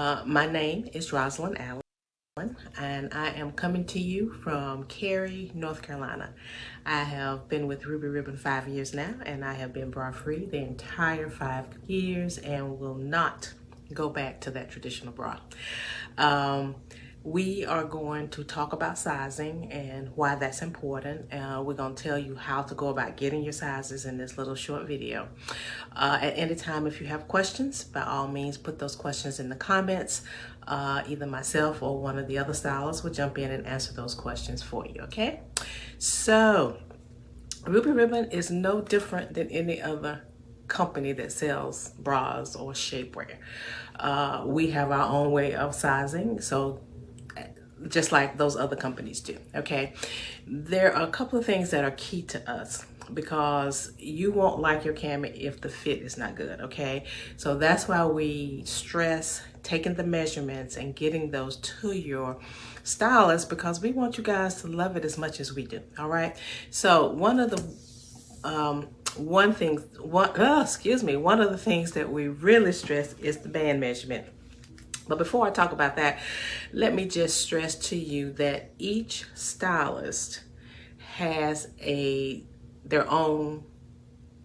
My name is Rosalind Allen, and I am coming to you from Cary, North Carolina. I have been with Ruby Ribbon 5 years now, and I have been bra free the entire 5 years and will not go back to that traditional bra. We are going to talk about sizing and why that's important. We're going to tell you how to go about getting your sizes in this little short video. At any time, if you have questions, by all means, put those questions in the comments. Either myself or one of the other stylists will jump in and answer those questions for you, okay? So, Ruby Ribbon is no different than any other company that sells bras or shapewear. We have our own way of sizing, so just like those other companies do, okay? There are a couple of things that are key to us because you won't like your cami if the fit is not good, okay? So that's why we stress taking the measurements and getting those to your stylist, because we want you guys to love it as much as we do, all right? So one of the one of the things that we really stress is the band measurement. But before I talk about that, let me just stress to you that each stylist has their own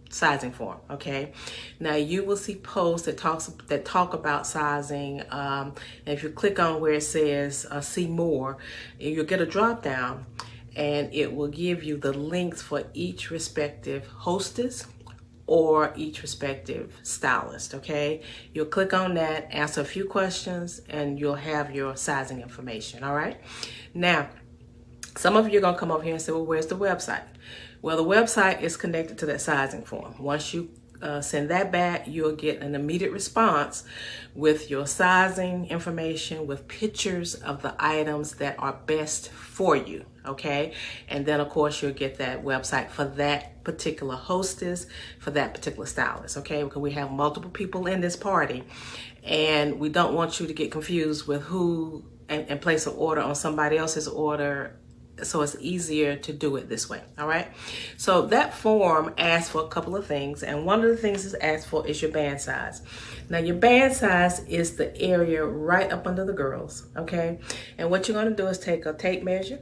sizing form, okay? Now you will see posts that talk about sizing, and if you click on where it says see more, you'll get a drop down and it will give you the links for each respective hostess or each respective stylist, okay? You'll click on that, answer a few questions, and you'll have your sizing information, all right? Now, some of you are gonna come over here and say, well, where's the website? Well, the website is connected to that sizing form. Once you send that back, you'll get an immediate response with your sizing information, with pictures of the items that are best for you, okay? And then of course you'll get that website for that particular hostess, for that particular stylist, okay? Because we have multiple people in this party and we don't want you to get confused with who and place an order on somebody else's order. So it's easier to do it this way, all right? So that form asks for a couple of things, and one of the things it's asked for is your band size. Now your band size is the area right up under the girls, okay? And what you're gonna do is take a tape measure.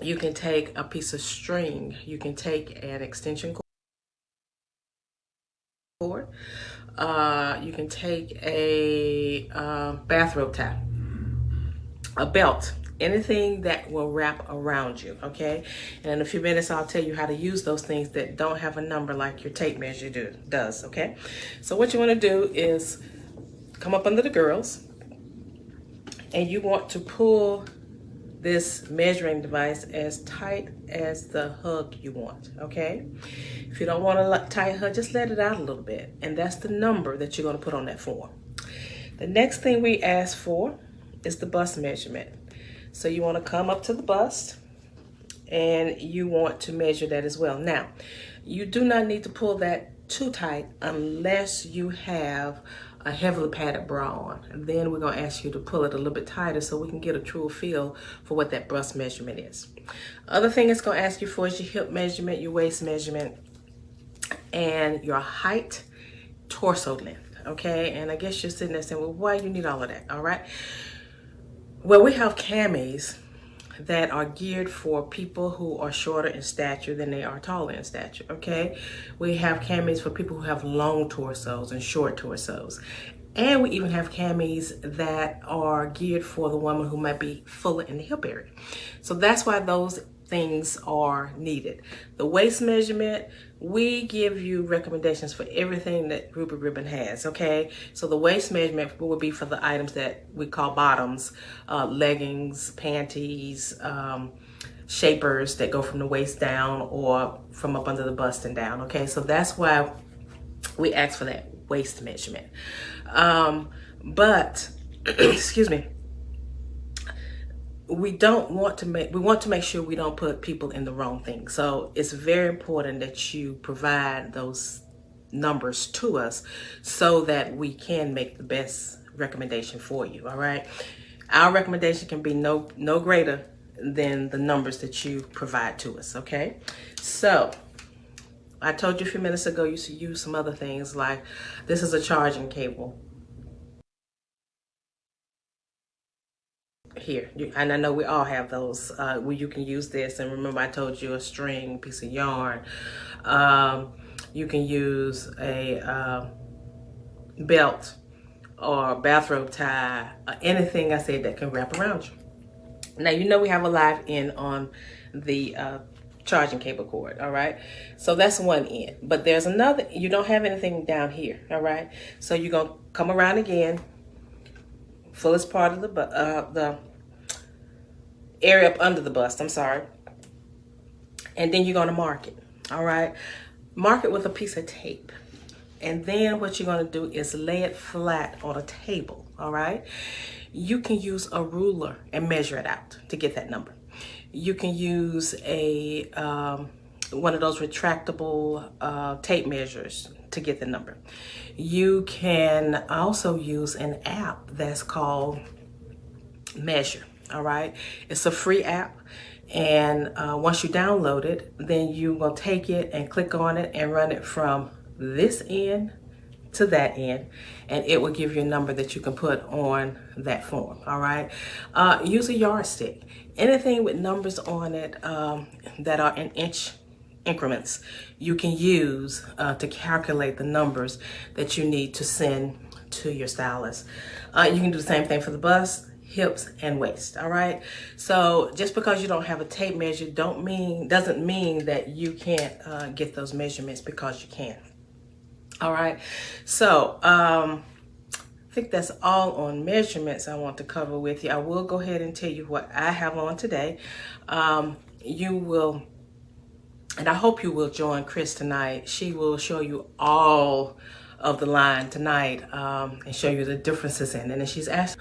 You can take a piece of string. You can take an extension cord. You can take a bathrobe tie, a belt, anything that will wrap around you, okay? And in a few minutes, I'll tell you how to use those things that don't have a number like your tape measure does, okay? So what you wanna do is come up under the girls, and you want to pull this measuring device as tight as the hug you want, okay? If you don't want a tight hug, just let it out a little bit, and that's the number that you're gonna put on that form. The next thing we ask for is the bust measurement. So you want to come up to the bust and you want to measure that as well. Now, you do not need to pull that too tight unless you have a heavily padded bra on. And then we're going to ask you to pull it a little bit tighter so we can get a true feel for what that bust measurement is. Other thing it's going to ask you for is your hip measurement, your waist measurement, and your height, torso length, okay? And I guess you're sitting there saying, well, why do you need all of that, all right? Well, we have camis that are geared for people who are shorter in stature than they are taller in stature, okay? We have camis for people who have long torsos and short torsos. And we even have camis that are geared for the woman who might be fuller in the hip area. So that's why those things are needed. The waist measurement, we give you recommendations for everything that Ruby Ribbon has, okay? So the waist measurement will be for the items that we call bottoms, leggings, panties, shapers that go from the waist down or from up under the bust and down, okay? So that's why we ask for that waist measurement. But, excuse me, we want to make sure we don't put people in the wrong thing. So it's very important that you provide those numbers to us so that we can make the best recommendation for you, all right? Our recommendation can be no greater than the numbers that you provide to us, okay? So I told you a few minutes ago you should use some other things, like this is a charging cable. here. And I know we all have those where you can use this. And remember, I told you a string, piece of yarn. You can use a belt or bathrobe tie, anything I said that can wrap around you. Now, you know we have a live end on the charging cable cord, all right? So that's one end. But there's another, you don't have anything down here, all right? So you're going to come around again, fullest part of the area up under the bust, I'm sorry. And then you're going to mark it, all right? Mark it with a piece of tape. And then what you're going to do is lay it flat on a table, all right? You can use a ruler and measure it out to get that number. You can use a one of those retractable tape measures to get the number. You can also use an app that's called Measure, all right? It's a free app. And once you download it, then you will take it and click on it and run it from this end to that end, and it will give you a number that you can put on that form, all right? Use a yardstick. Anything with numbers on it that are in inch increments, you can use to calculate the numbers that you need to send to your stylist. You can do the same thing for the bust, hips, and waist, all right? So just because you don't have a tape measure doesn't mean that you can't get those measurements, because you can. All right, so I think that's all on measurements I want to cover with you. I will go ahead and tell you what I have on today. You will, and I hope you will join Chris tonight. She will show you all of the line tonight and show you the differences in it. And she's asked